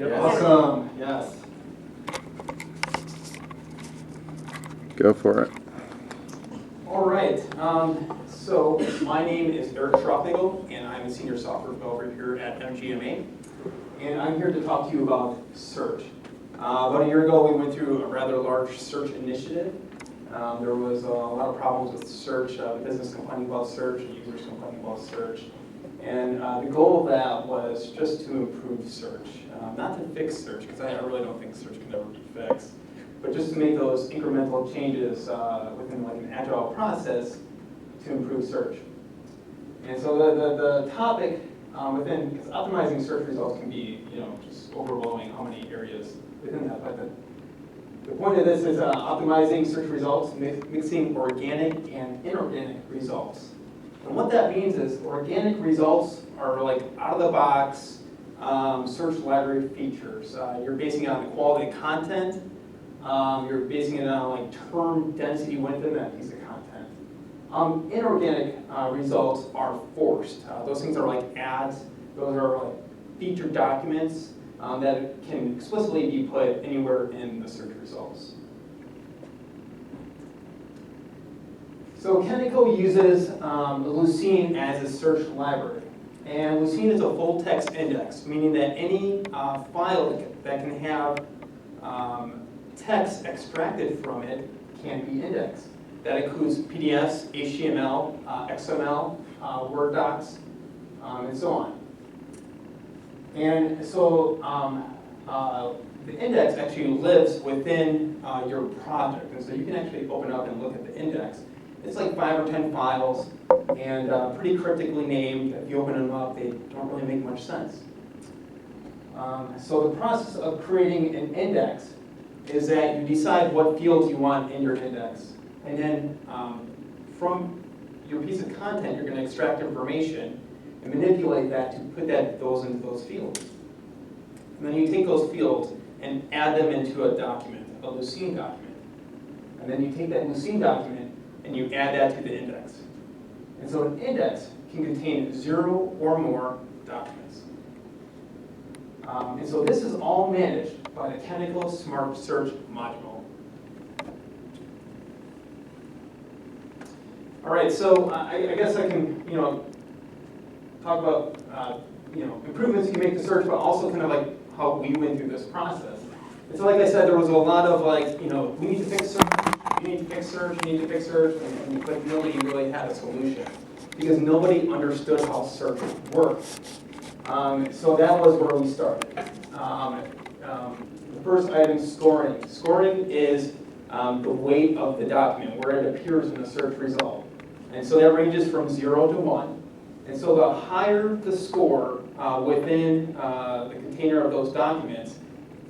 Yep. Awesome. Yes. Go for it. All right. So my name is Eric Schraufnagel, and I'm a senior software developer here at MGMA. And I'm here to talk to you about search. About a year ago, we went through a rather large search initiative. There was a lot of problems with search, business complaining about search, users complaining about search. And the goal of that was just to improve search. Not to fix search, because I really don't think search can ever be fixed, but just to make those incremental changes within like an agile process to improve search. And so the topic within, because optimizing search results can be, just overwhelming how many areas within that. But the point of this is optimizing search results, mixing organic and inorganic results. And what that means is organic results are like out-of-the-box search library features. You're basing it on the quality of content. You're basing it on like term density within that piece of content. Inorganic results are forced. Those things are like ads. Those are like featured documents that can explicitly be put anywhere in the search results. So Kentico uses Lucene as a search library. And Lucene is a full text index, meaning that any file that can have text extracted from it can be indexed. That includes PDFs, HTML, XML, Word docs, and so on. And so the index actually lives within your project. And so you can actually open up and look at the index. It's like 5 or 10 files, and pretty cryptically named. If you open them up, they don't really make much sense. So the process of creating an index is that you decide what fields you want in your index. And then from your piece of content, you're going to extract information and manipulate that to put those into those fields. And then you take those fields and add them into a document, a Lucene document. And then you take that Lucene document and you add that to the index. And so an index can contain 0 or more documents. And so this is all managed by the Kentico Smart Search module. All right, so I guess I can, talk about, improvements you can make to search, but also kind of like how we went through this process. And so like I said, there was a lot of like, we need to fix search, you need to fix search, you need to fix search, but nobody really had a solution because nobody understood how search worked. So that was where we started. The first item, scoring. Scoring is the weight of the document, where it appears in the search result. And so that ranges from 0 to 1. And so the higher the score within the container of those documents,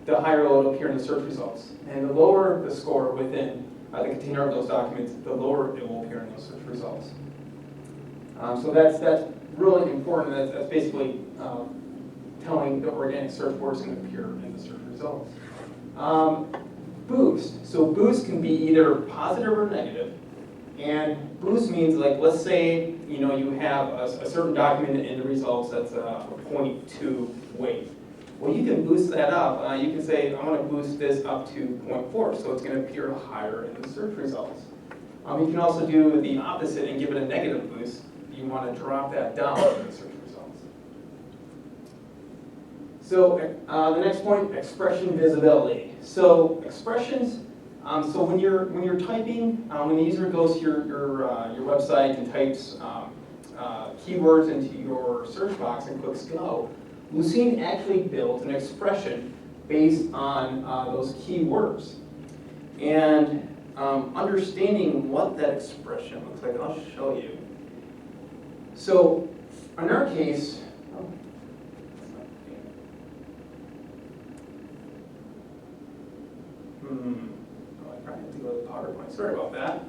the higher it will appear in the search results. And the lower the score within the container of those documents, the lower it will appear in those search results. So that's really important. That's basically telling the organic search where it's going to appear in the search results. Boost. So boost can be either positive or negative. And boost means, like, let's say you have a certain document in the results that's a 0.2 weight. Well, you can boost that up. You can say, I'm going to boost this up to 0.4, so it's going to appear higher in the search results. You can also do the opposite and give it a negative boost. You want to drop that down in the search results. So the next point, expression visibility. So expressions. So when you're typing, when the user goes to your website and types keywords into your search box and clicks go, Lucene actually built an expression based on those keywords. And understanding what that expression looks like, I'll show you. So in our case, I probably have to go to the PowerPoint. Sorry about that.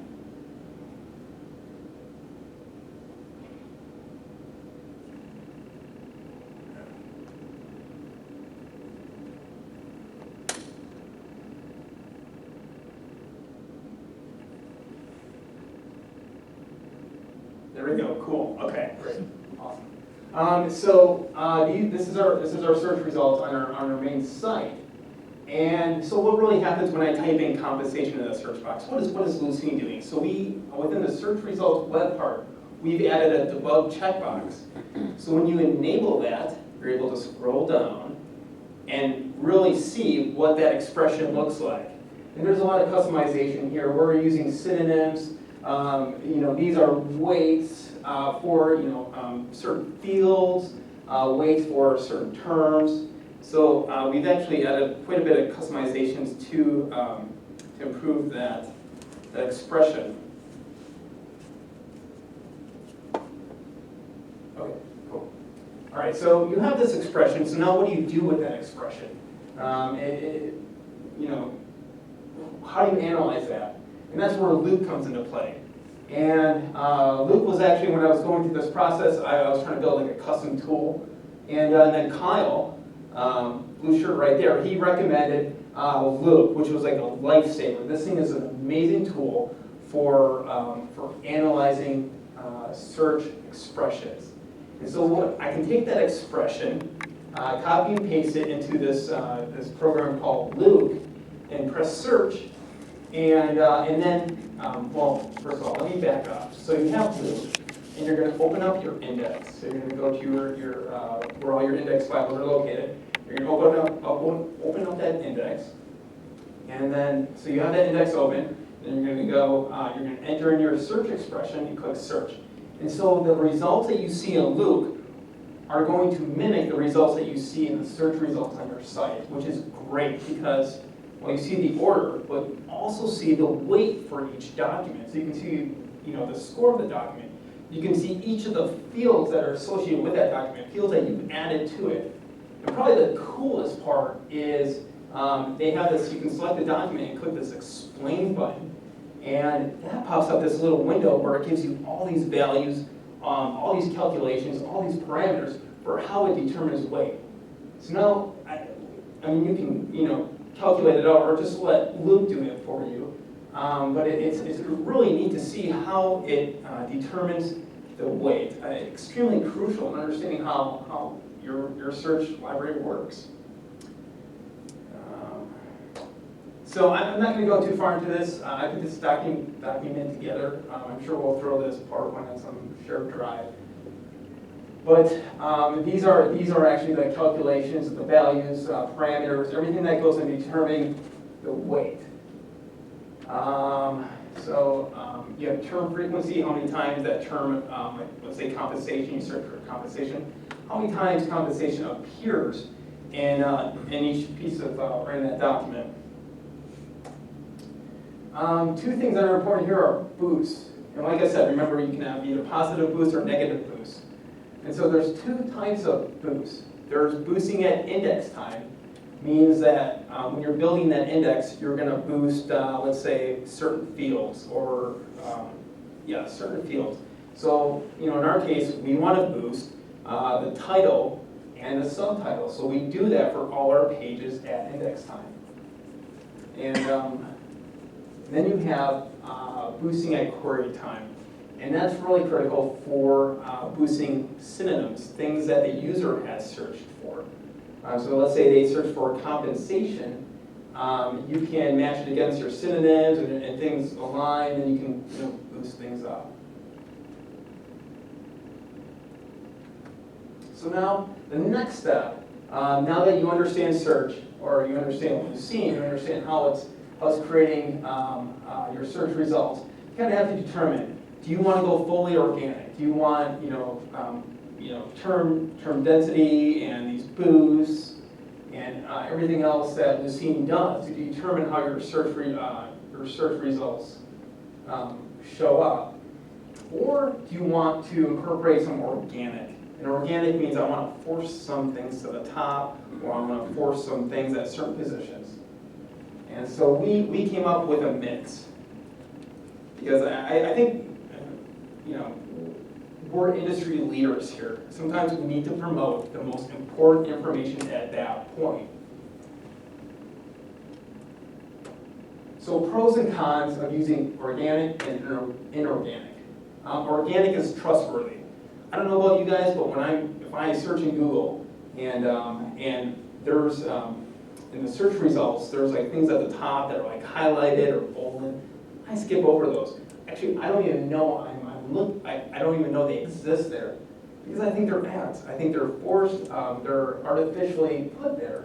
There we go. Cool. Okay, great. Awesome. This is our search results on our main site. And so what really happens when I type in compensation in the search box? What is Lucene doing? So within the search results web part, we've added a debug checkbox. So when you enable that, you're able to scroll down and really see what that expression looks like. And there's a lot of customization here. We're using synonyms. These are weights for certain fields, weights for certain terms. So we've actually added quite a bit of customizations to improve that expression. Okay, cool. All right, so you have this expression. So now what do you do with that expression? How do you analyze that? And that's where Luke comes into play. And Luke was actually, when I was going through this process, I was trying to build like a custom tool. And then Kyle, blue shirt right there, he recommended Luke, which was like a lifesaver. This thing is an amazing tool for analyzing search expressions. And so I can take that expression, copy and paste it into this program called Luke, and press search. And then, first of all, let me back up. So you have Luke, and you're going to open up your index. So you're going to go to your where all your index files are located. You're going to open up that index, and then so you have that index open. Then you're going to go. You're going to enter in your search expression. You click search, and so the results that you see in Luke are going to mimic the results that you see in the search results on your site, which is great because you see the order, but you also see the weight for each document. So you can see, the score of the document. You can see each of the fields that are associated with that document, fields that you've added to it. And probably the coolest part is they have this, you can select the document and click this explain button. And that pops up this little window where it gives you all these values, all these calculations, all these parameters for how it determines weight. So now, you can, calculate it out or just let Luke do it for you. But it's really neat to see how it determines the weight. Extremely crucial in understanding how your search library works. So I'm not going to go too far into this. I put this document together. I'm sure we'll throw this PowerPoint on some shared drive. But these are actually the calculations, the values, parameters, everything that goes into determining the weight. You have term frequency, how many times that term, let's say compensation, you search for compensation, how many times compensation appears in each piece of, or in that document. Two things that are important here are boosts. And like I said, remember you can have either positive boosts or negative boosts. And so there's two types of boosts. There's boosting at index time, means that when you're building that index, you're going to boost, let's say, certain fields or, certain fields. So, in our case, we want to boost the title and the subtitle. So we do that for all our pages at index time. And then you have boosting at query time. And that's really critical for boosting synonyms, things that the user has searched for. So let's say they search for compensation. You can match it against your synonyms and things align, and you can boost things up. So now, the next step, now that you understand search, or you understand what you've seen, you understand how it's creating your search results, you kind of have to determine, do you want to go fully organic? Do you want, term density and these boosts and everything else that Lucene does to determine how your search results show up? Or do you want to incorporate some organic? And organic means I want to force some things to the top, or I want to force some things at certain positions. And so we came up with a mix. Because I think, we're industry leaders here. Sometimes we need to promote the most important information at that point. So pros and cons of using organic and inorganic. Organic is trustworthy. I don't know about you guys, but if if I search in Google and there's in the search results, there's like things at the top that are like highlighted or bolded. I skip over those. Actually, I don't even know I don't even know they exist there because I think they're ads. I think they're forced. They're artificially put there.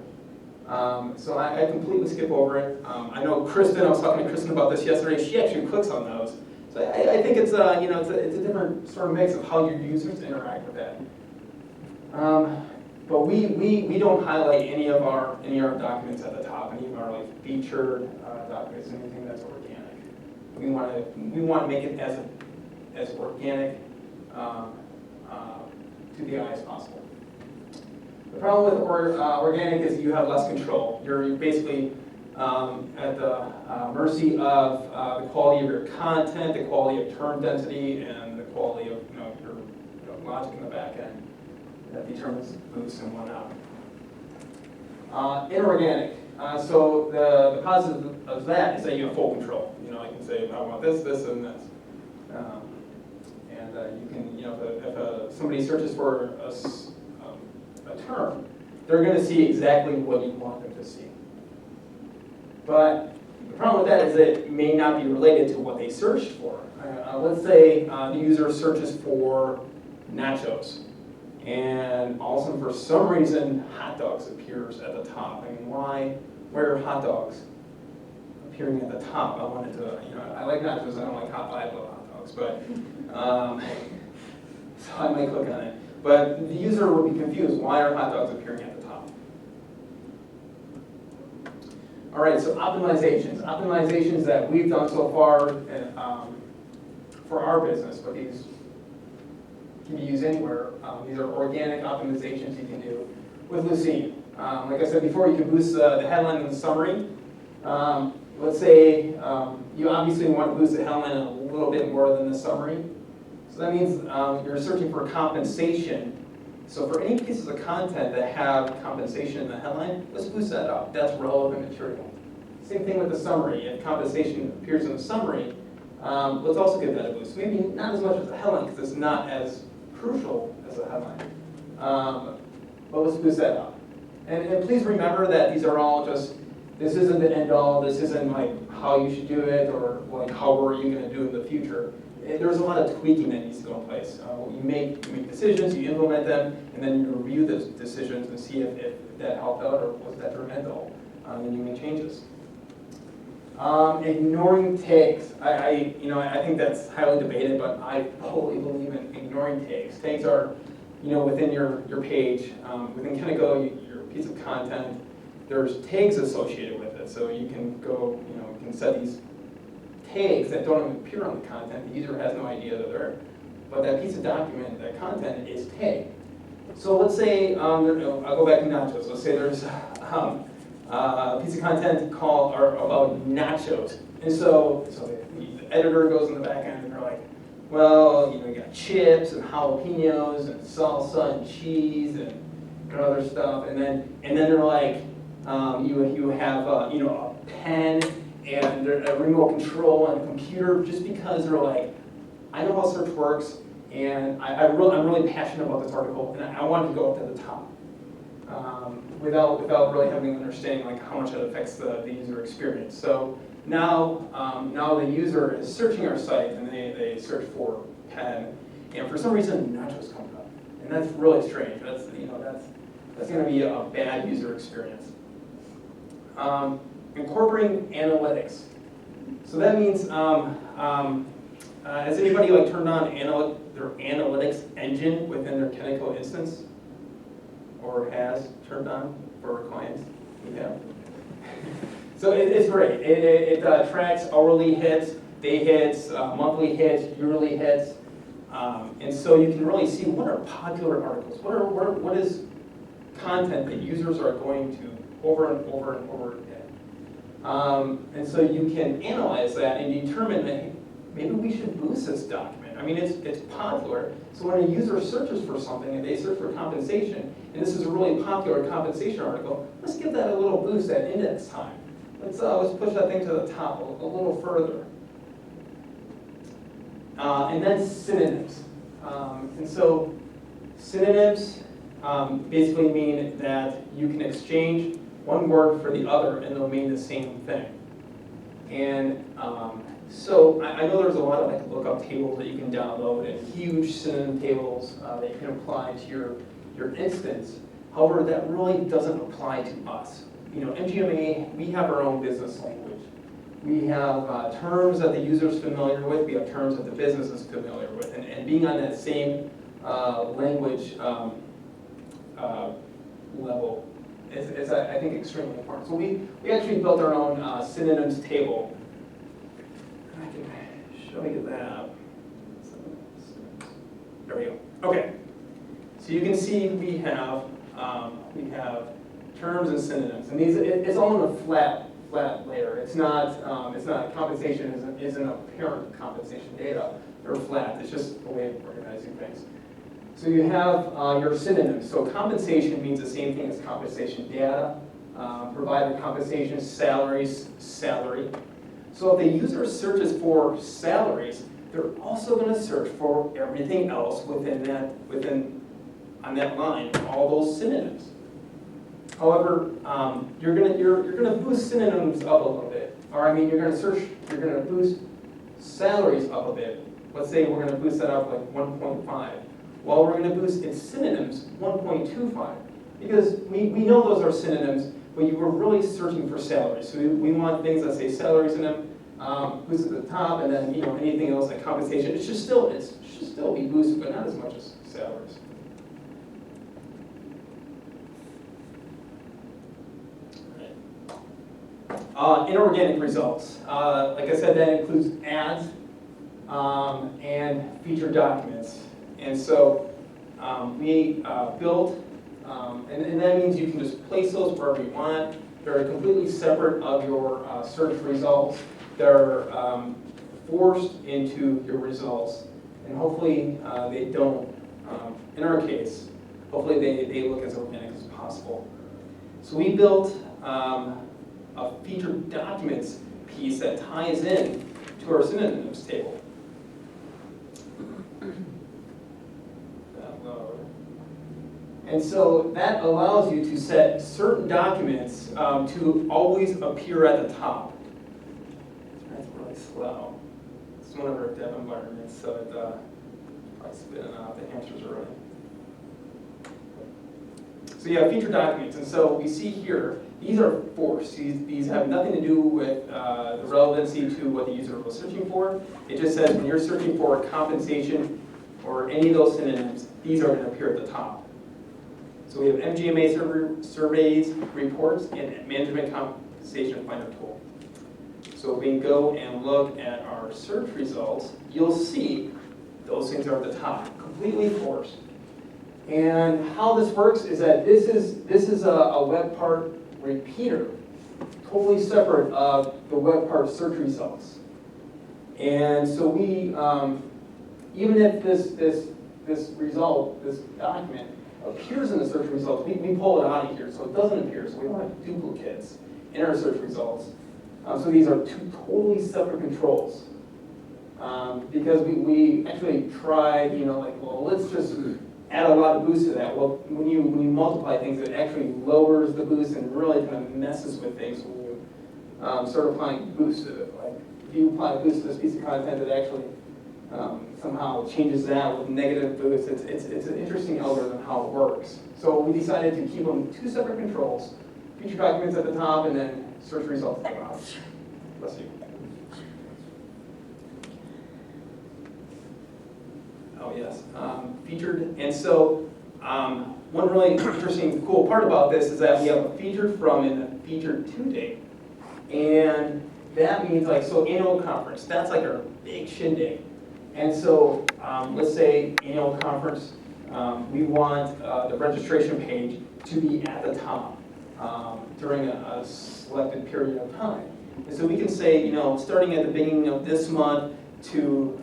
So I completely skip over it. I know Kristen. I was talking to Kristen about this yesterday. She actually clicks on those. So I think it's it's a different sort of mix of how your users interact with that. But we don't highlight any of our documents at the top, any of our like featured documents, anything that's organic. We want to make it as organic to the eye as possible. The problem with organic is you have less control. You're basically at the mercy of the quality of your content, the quality of term density, and the quality of your logic in the back end that determines boosts and whatnot. Inorganic. So the positive of that is that you have full control. I can say I want this, this, and this. You can, if somebody searches for a term, they're going to see exactly what you want them to see. But the problem with that is that it may not be related to what they searched for. Let's say the user searches for nachos, and all of a sudden, for some reason, hot dogs appears at the top. I mean, why are hot dogs appearing at the top? I wanted to, I like nachos. I don't like I love hot dogs, but so I might click on it. But the user would be confused. Why are hot dogs appearing at the top? All right, so optimizations. Optimizations that we've done so far for our business, but these can be used anywhere. These are organic optimizations you can do with Lucene. Like I said before, you can boost the headline and the summary. Let's say you obviously want to boost the headline a little bit more than the summary. So that means you're searching for compensation. So for any pieces of content that have compensation in the headline, let's boost that up. That's relevant material. Same thing with the summary. If compensation appears in the summary, let's also give that a boost. Maybe not as much as the headline because it's not as crucial as the headline. But let's boost that up. And please remember that these are all just, this isn't the end all, this isn't like how you should do it or like how are you going to do it in the future. There's a lot of tweaking that needs to go in place. You make decisions, you implement them, and then you review those decisions and see if that helped out or was detrimental, and you make changes. Ignoring tags. I think that's highly debated, but I totally believe in ignoring tags. Tags are, within your page, within Kentico, your piece of content, there's tags associated with it. So you can go, you can set these tags that don't even appear on the content. The user has no idea that they're, but that piece of document, that content is tagged. So let's say, I'll go back to nachos. Let's say there's a piece of content called or about nachos. And so the editor goes in the back end and they're like, well, you got chips and jalapenos and salsa and cheese and other stuff. And then they're like, you have a pen and a remote control and a computer, just because they're like, I know how search works, and I'm really passionate about this article, and I want it to go up to the top, without really having an understanding like how much it affects the user experience. So now the user is searching our site, and they search for pen, and for some reason nachos comes up, and that's really strange. That's going to be a bad user experience. Incorporating analytics. So that means, has anybody turned on their analytics engine within their Kentico instance? Or has turned on for clients? Yeah. So it's great. It tracks hourly hits, day hits, monthly hits, yearly hits. And so you can really see what are popular articles, what is content that users are going to over and over and over again. And so you can analyze that and determine that maybe we should boost this document. I mean, it's popular. So when a user searches for something and they search for compensation, and this is a really popular compensation article, let's give that a little boost at index time. Let's push that thing to the top a little further. And then synonyms. And so synonyms basically mean that you can exchange one word for the other and they'll mean the same thing. And so I know there's a lot of like lookup tables that you can download and huge synonym tables that you can apply to your instance. However, that really doesn't apply to us. You know, MGMA, we have our own business language. We have terms that the user is familiar with. We have terms that the business is familiar with. And being on that same language level is, I think, extremely important. So we actually built our own synonyms table. I can show you that. There we go. Okay. So you can see we have terms and synonyms, and it's all in a flat layer. It's not compensation isn't a parent compensation data. They're flat. It's just a way of organizing things. So you have your synonyms. So compensation means the same thing as compensation data. Provider compensation, salaries, salary. So if the user searches for salaries, they're also going to search for everything else on that line, all those synonyms. However, you're gonna boost synonyms up a little bit, or you're gonna boost salaries up a bit. Let's say we're gonna boost that up like 1.5. Well, we're gonna boost its synonyms 1.25 because we know those are synonyms, but you were really searching for salaries. So we want things that say salaries in them, boost at the top, and then anything else like compensation. It should still be boosted, but not as much as salaries. Inorganic results. Like I said, that includes ads and featured documents. And so we built, and that means you can just place those wherever you want. They're completely separate of your search results. They're forced into your results. And hopefully they don't, in our case, hopefully they look as organic as possible. So we built a featured documents piece that ties in to our synonyms table. And so that allows you to set certain documents to always appear at the top. That's really slow. It's one of our dev environments, so it's probably spinning out. The hamsters are running. So you have featured documents, and so we see here, these are forced. These have nothing to do with the relevancy to what the user was searching for. It just says when you're searching for compensation or any of those synonyms, these are going to appear at the top. So we have MGMA surveys, reports, and management compensation finder tool. So we can go and look at our search results. You'll see those things are at the top, completely forced. And how this works is that this is a web part repeater, totally separate of the web part search results. And so we, even if this result, this document, appears in the search results, we pull it out of here so it doesn't appear, so we don't have duplicates in our search results. So these are two totally separate controls. Because we actually tried, well, let's just add a lot of boost to that. Well, when you multiply things, it actually lowers the boost and really kind of messes with things when you start applying boost to it. Like if you apply a boost to this piece of content, it actually somehow changes that with negative boost. It's an interesting algorithm how it works. So we decided to keep them two separate controls: feature documents at the top and then search results at the bottom. Bless you. Oh yes, featured. And so one really interesting, cool part about this is that we have a featured from and a featured to date. And that means so annual conference, that's like our big shindig. And so let's say annual conference, we want the registration page to be at the top during a selected period of time. And so we can say, starting at the beginning of this month to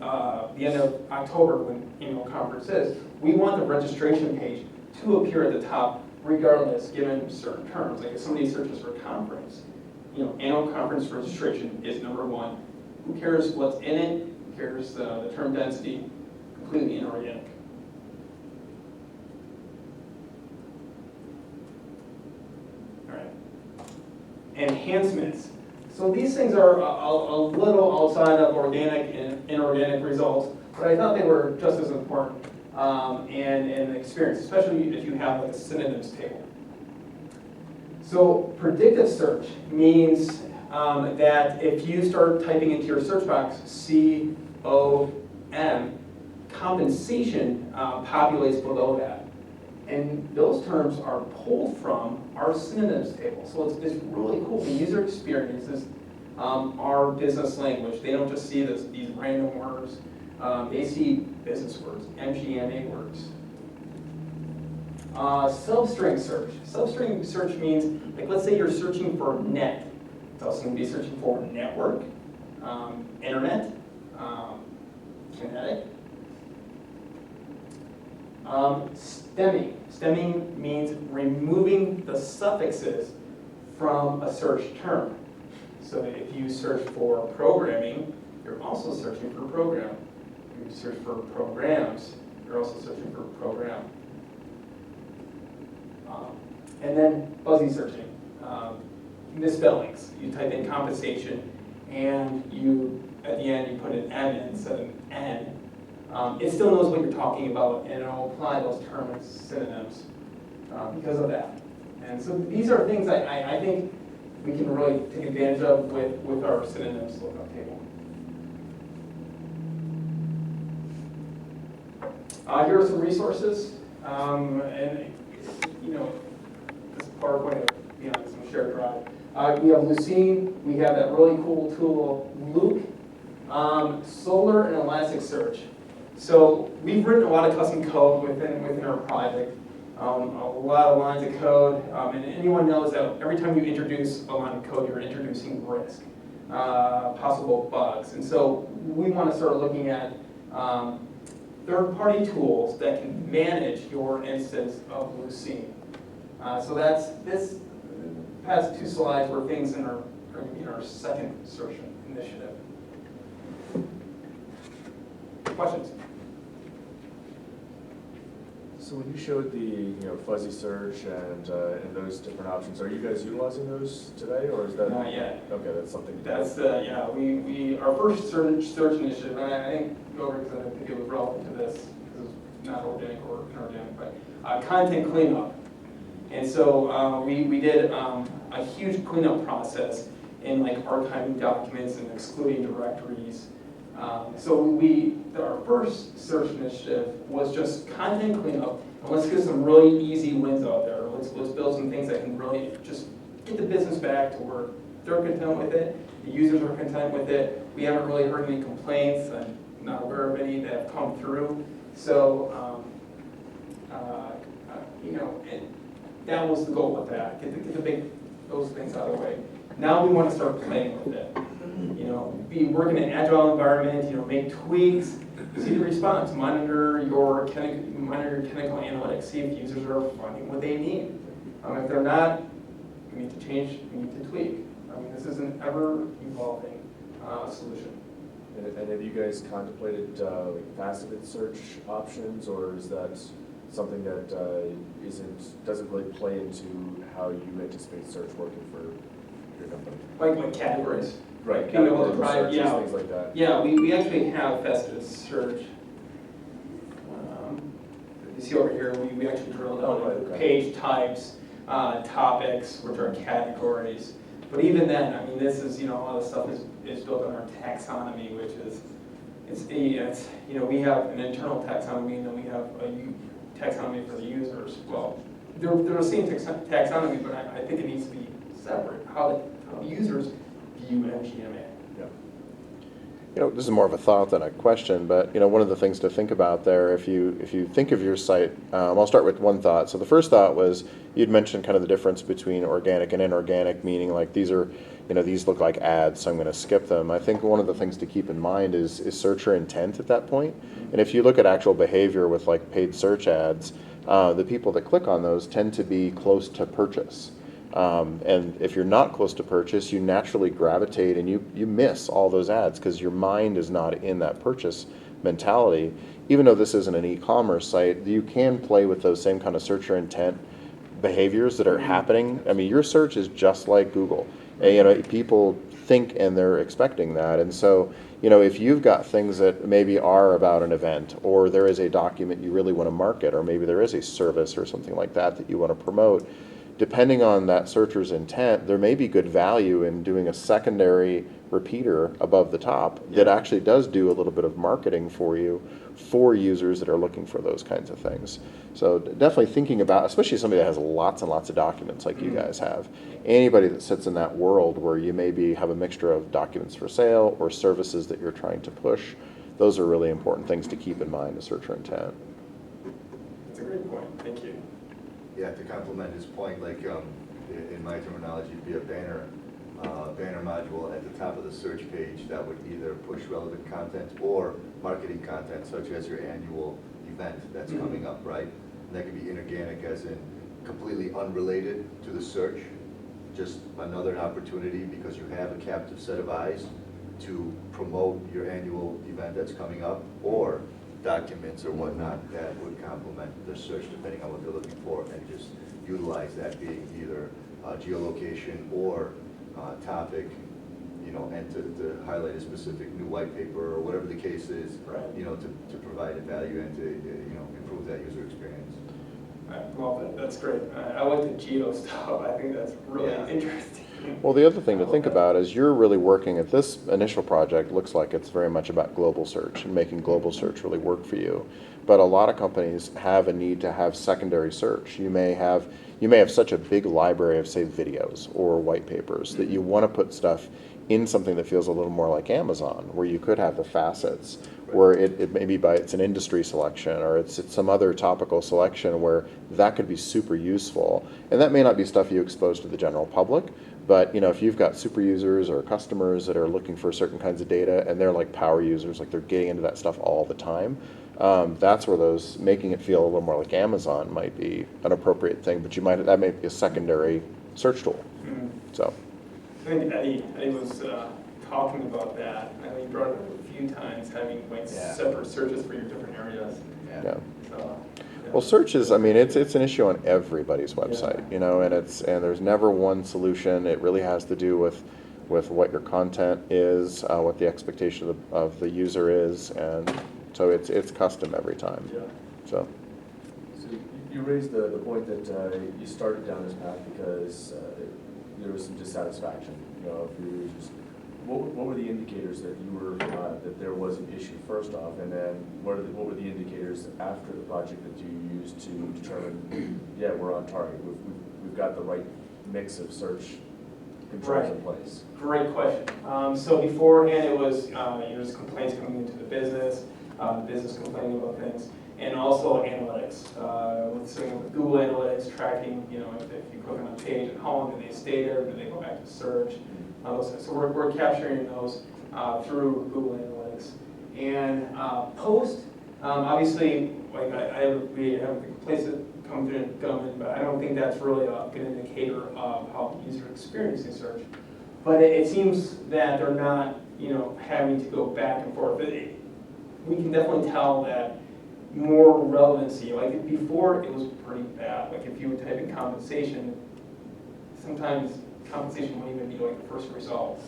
the end of October when annual conference is, we want the registration page to appear at the top regardless given certain terms. Like if somebody searches for conference, annual conference registration is number one. Who cares what's in it? Who cares the term density? Completely inorganic. enhancements. So these things are a little outside of organic and inorganic results, but I thought they were just as important and experience, especially if you have like a synonyms table. So predictive search means that if you start typing into your search box COM, compensation populates below that. And those terms are pulled from our synonyms table. So it's really cool. The user experiences our business language. They don't just see these random words. They see business words, MGMA words. Substring search. Substring search means, like, let's say you're searching for net. It's also going to be searching for network, internet, kinetic. Stemming. Stemming means removing the suffixes from a search term. So if you search for programming, you're also searching for program. If you search for programs, you're also searching for program. And then fuzzy searching, misspellings. You type in compensation, and you at the end you put an M instead of an N. It still knows what you're talking about, and it'll apply those terms, synonyms, because of that. And so these are things I think we can really take advantage of with our synonyms lookup table. Here are some resources, and you know, this PowerPoint will be on some shared drive. We have Lucene. We have that really cool tool, Luke, Solar and Elasticsearch. So we've written a lot of custom code within our project, a lot of lines of code, and anyone knows that every time you introduce a line of code, you're introducing risk, possible bugs. And so we want to start looking at third-party tools that can manage your instance of Lucene. So that's this past two slides were things in our second search initiative. Questions? So when you showed the fuzzy search and those different options, are you guys utilizing those today, or is that not yet? Okay, that's something. That's yeah. We our first search initiative, and I think over because I didn't think it was relevant to this because it's not organic or inorganic, but content cleanup. And so we did a huge cleanup process in like archiving documents and excluding directories. So our first search initiative was just content cleanup, and let's get some really easy wins out there. Let's build some things that can really just get the business back to where they're content with it, the users are content with it. We haven't really heard any complaints. I'm not aware of any that have come through. So, that was the goal with that. Get those things out of the way. Now we want to start playing with it. Work in an agile environment, make tweaks, see the response, monitor your technical analytics, see if users are finding what they need. If they're not, we need to change, we need to tweak. This is an ever-evolving solution. And have you guys contemplated faceted search options, or is that something that doesn't really play into how you anticipate search working for your company? Like categories. Right, being able to drive, things like that. Yeah, we actually have faceted search. You see over here, we actually drilled down page types, topics, which are categories. But even then, this is, a lot of stuff is built on our taxonomy, which is, we have an internal taxonomy, and then we have a taxonomy for the users. Well, they're the same taxonomy, but I think it needs to be separate. How the users view MGMA. This is more of a thought than a question, but one of the things to think about there, if you think of your site, I'll start with one thought. So the first thought was you'd mentioned kind of the difference between organic and inorganic, meaning like these are, these look like ads, so I'm going to skip them. I think one of the things to keep in mind is searcher intent at that point. And if you look at actual behavior with like paid search ads, the people that click on those tend to be close to purchase. And if you're not close to purchase, you naturally gravitate and you miss all those ads because your mind is not in that purchase mentality. Even though this isn't an e-commerce site, you can play with those same kind of searcher intent behaviors that are happening. Your search is just like Google. And, people think and they're expecting that. And so, if you've got things that maybe are about an event, or there is a document you really want to market, or maybe there is a service or something like that that you want to promote, depending on that searcher's intent, there may be good value in doing a secondary repeater above the top that actually does do a little bit of marketing for you for users that are looking for those kinds of things. So definitely thinking about, especially somebody that has lots and lots of documents like you guys have, anybody that sits in that world where you maybe have a mixture of documents for sale or services that you're trying to push, those are really important things to keep in mind as searcher intent. That's a great point. Thank you. Yeah, to complement his point, like in my terminology, it'd be a banner module at the top of the search page that would either push relevant content or marketing content, such as your annual event that's coming up, right? And that could be inorganic, as in completely unrelated to the search, just another opportunity because you have a captive set of eyes to promote your annual event that's coming up, or documents or whatnot that would complement the search depending on what they're looking for, and just utilize that being either geolocation or topic, and to highlight a specific new white paper or whatever the case is, Right. To provide a value and to improve that user experience. Well, that's great. I like the geo stuff. I think that's really interesting. Well, the other thing to think about is you're really working at this initial project, looks like it's very much about global search and making global search really work for you. But a lot of companies have a need to have secondary search. You may have such a big library of, say, videos or white papers that you want to put stuff in something that feels a little more like Amazon, where you could have the facets, where it may be it's an industry selection, or it's some other topical selection where that could be super useful. And that may not be stuff you expose to the general public, but if you've got super users or customers that are looking for certain kinds of data and they're like power users, like they're getting into that stuff all the time, that's where those making it feel a little more like Amazon might be an appropriate thing. But that may be a secondary search tool. Mm-hmm. So I think Eddie was talking about that. I think he brought it up a few times, having separate searches for your different areas. yeah. So, Well, search is, it's an issue on everybody's website, and there's never one solution. It really has to do with what your content is, what the expectation of the user is, and so it's custom every time. Yeah. So you raised the point that you started down this path because there was some dissatisfaction, of your users. What were the indicators that you were that there was an issue first off, and then what were the indicators after the project that you used to determine, yeah, we're on target, we've got the right mix of search controls in place? Great question. So beforehand, it was just complaints coming into the business complaining about things, and also analytics. With Google Analytics tracking, if you click on a page, and how long do they stay there? Do they go back to search? So we're capturing those through Google Analytics. And post, obviously, like we have the complaints that come through government, but I don't think that's really a good indicator of how the user experiencing search. But it seems that they're not, having to go back and forth. We can definitely tell that more relevancy. Like before, it was pretty bad. Like if you would type in compensation, sometimes compensation wouldn't even be like the first result,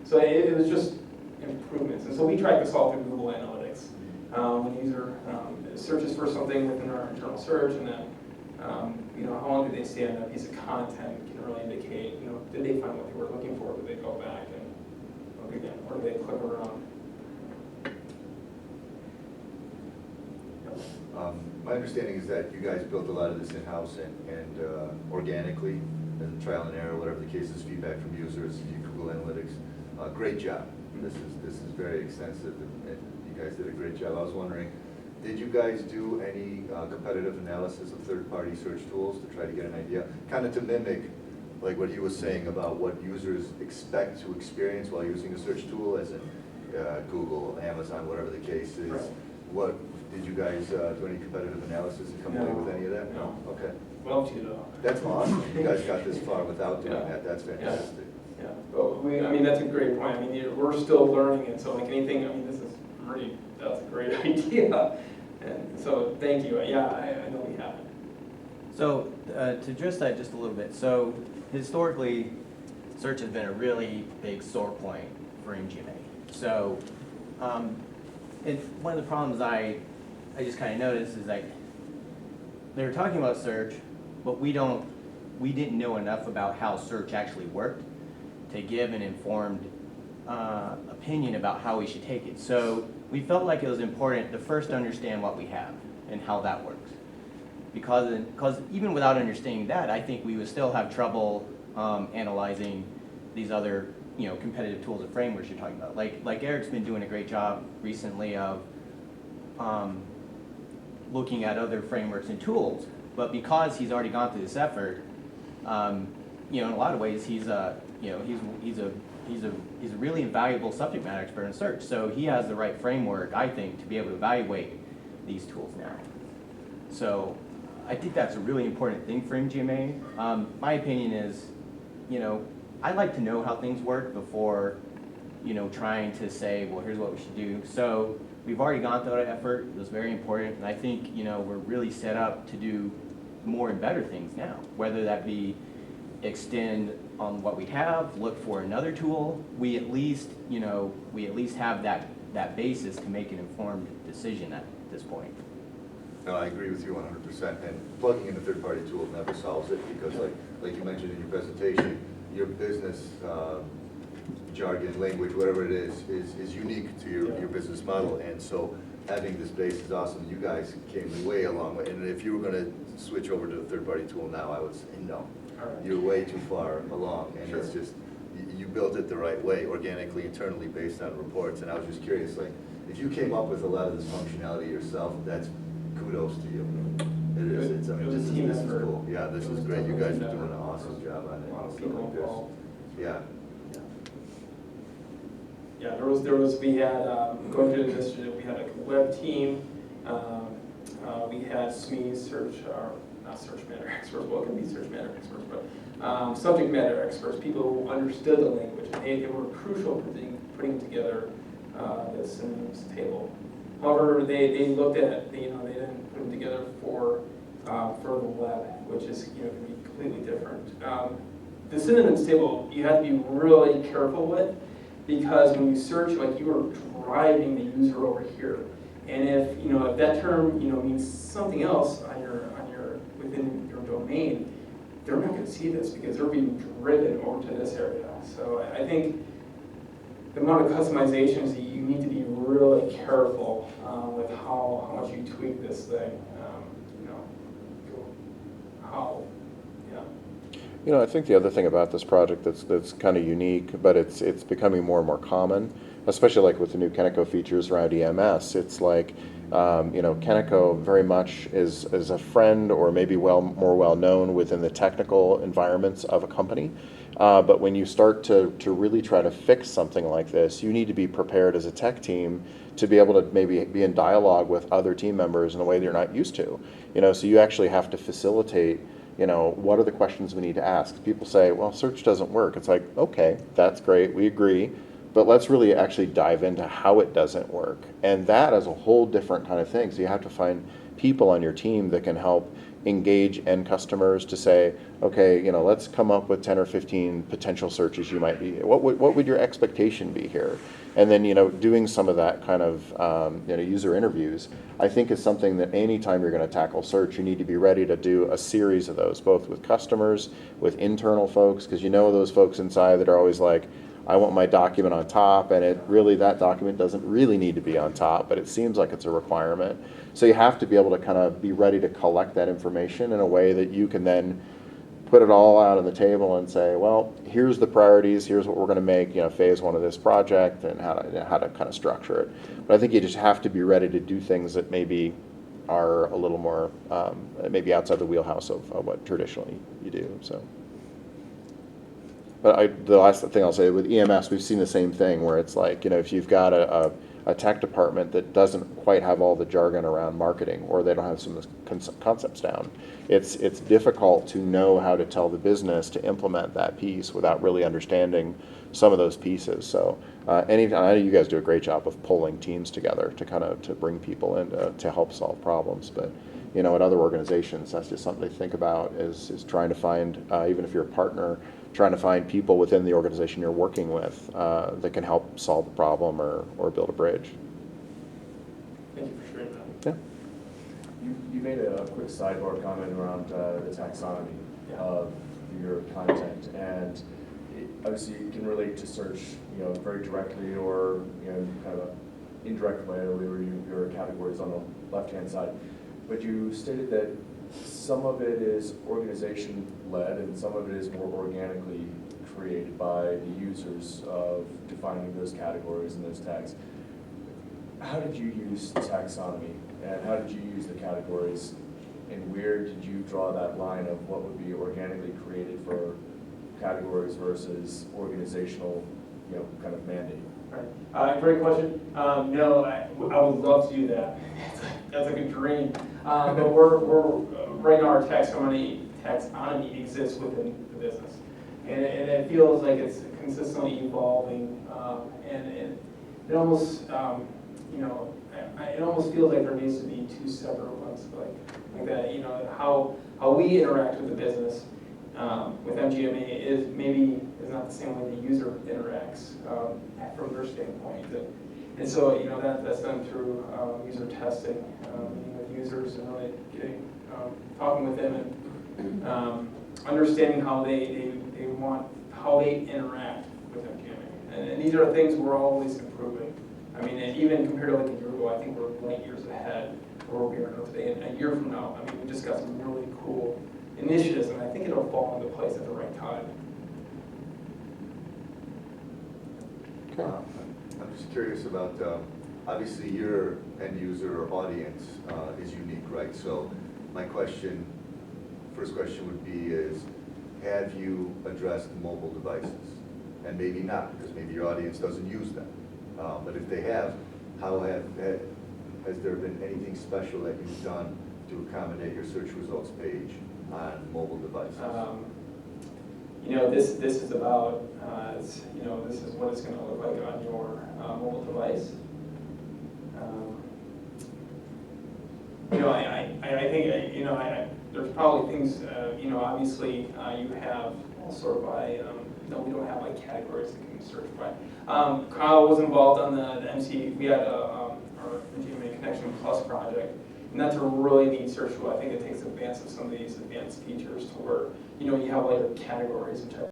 So it was just improvements. And so we track this all through Google Analytics. When the user searches for something within our internal search, and then, how long did they stay on that piece of content can really indicate, did they find what they were looking for? Did they go back and look again? Or did they click around? My understanding is that you guys built a lot of this in-house and organically, and trial and error, whatever the case is, feedback from users, Google Analytics. Great job. This is very extensive, and you guys did a great job. I was wondering, did you guys do any competitive analysis of third-party search tools to try to get an idea, kind of to mimic like what he was saying about what users expect to experience while using a search tool, as in Google, Amazon, whatever the case is? Right. What did you guys do any competitive analysis and come away with any of that? No. Okay. Love to though. That's awesome. You guys got this far without doing that. That's fantastic. Yeah, but that's a great point. We're still learning it, so like anything, that's a great idea. And so thank you. Yeah, I know we have it. So to address that just a little bit, so historically, search has been a really big sore point for MGMA. So, one of the problems I just kind of noticed is like they were talking about search, but we didn't know enough about how search actually worked to give an informed opinion about how we should take it. So we felt like it was important to first understand what we have and how that works. Because even without understanding that, I think we would still have trouble analyzing these other competitive tools and frameworks you're talking about. Like Eric's been doing a great job recently of looking at other frameworks and tools, but because he's already gone through this effort, in a lot of ways he's a really invaluable subject matter expert in search. So he has the right framework, I think, to be able to evaluate these tools now. So I think that's a really important thing for MGMA. My opinion is, I'd like to know how things work before, trying to say, well, here's what we should do. So we've already gone through that effort. It was very important, and I think, we're really set up to do more and better things now, whether that be extend on what we have, look for another tool. We at least have that basis to make an informed decision at this point. No, I agree with you 100%, and plugging in a third-party tool never solves it, because like you mentioned in your presentation, your business jargon, language, whatever it is unique to your business model, and so having this base is awesome. You guys came way a long way, and if you were going to switch over to a third-party tool now, I would say no. You're way too far along, and it's just, you built it the right way, organically, internally, based on reports, and I was just curious, like, if you came up with a lot of this functionality yourself, that's kudos to you. It is, this is cool. Yeah, this is great. You guys are doing an awesome job on it. And stuff like this. Yeah. Yeah, we had, going through the initiative, we had a web team, we had SME search, not search matter experts, well, it can be search matter experts, but subject matter experts, people who understood the language, and they were crucial in putting together the synonyms table. However, they looked at, they didn't put them together for the web, which is going to be completely different. The synonyms table, you have to be really careful with, because when you search, like, you are driving the user over here, and if that term means something else on your within your domain, they're not going to see this because they're being driven over to this area. So I think the amount of customizations, you need to be really careful with how much you tweak this thing. I think the other thing about this project that's kind of unique, but it's becoming more and more common, especially like with the new Kentico features around EMS. It's like, Kentico very much is a friend, or maybe more well known within the technical environments of a company. But when you start to really try to fix something like this, you need to be prepared as a tech team to be able to maybe be in dialogue with other team members in a way that you're not used to. So you actually have to facilitate, what are the questions we need to ask? People say, well, search doesn't work. It's like, okay, that's great, we agree, but let's really actually dive into how it doesn't work. And that is a whole different kind of thing. So you have to find people on your team that can help engage end customers to say, okay, let's come up with 10 or 15 potential searches you might be, what would your expectation be here? And then, doing some of that kind of, user interviews, I think is something that anytime you're going to tackle search, you need to be ready to do a series of those, both with customers, with internal folks, because those folks inside that are always like, I want my document on top, and that document doesn't really need to be on top, but it seems like it's a requirement. So you have to be able to kind of be ready to collect that information in a way that you can then put it all out on the table and say, well, here's the priorities, here's what we're going to make, phase one of this project, and how to kind of structure it. But I think you just have to be ready to do things that maybe are a little more, maybe outside the wheelhouse of what traditionally you do. So. But the last thing I'll say, with EMS, we've seen the same thing, where it's like, if you've got a tech department that doesn't quite have all the jargon around marketing, or they don't have some of the concepts down, it's difficult to know how to tell the business to implement that piece without really understanding some of those pieces. So I know you guys do a great job of pulling teams together to bring people in to help solve problems. But at other organizations, that's just something to think about, is trying to find, even if you're a partner, trying to find people within the organization you're working with that can help solve a problem or build a bridge. Thank you for sharing that. Yeah. You made a quick sidebar comment around the taxonomy Yeah. of your content, and obviously it can relate to search, very directly or kind of an indirect way, where your categories on the left-hand side. But you stated that some of it is organization-led and some of it is more organically created by the users of defining those categories and those tags. How did you use taxonomy, and how did you use the categories, and where did you draw that line of what would be organically created for categories versus organizational, kind of mandate? Right. Great question. No, I would love to do that. That's like a dream. But we're right now our taxonomy exists within the business, and it feels like it's consistently evolving, and it almost it almost feels like there needs to be two separate ones, like that. How we interact with the business with MGMA is not the same way the user interacts from their standpoint. And so, that's done through user testing, meeting with users and really talking with them and understanding how they interact with MGMA. And these are things we're always improving. I mean, and even compared to like a year ago, I think we're light years ahead of where we are now today. And a year from now, I mean, we just got some really cool initiatives, and I think it'll fall into place at the right time. I'm just curious about, obviously your end user or audience is unique, right? So my first question would be have you addressed mobile devices? And maybe not, because maybe your audience doesn't use them. But if they have, has there been anything special that you've done to accommodate your search results page on mobile devices? This is about, this is what it's going to look like on your mobile device. I think, there's probably things, obviously you have all sort of by, no, we don't have like categories that can be searched by. Kyle was involved on the MC, we had our MGMA Connection Plus project, and that's a really neat search tool. I think it takes advantage of some of these advanced features to where, you have like categories, which I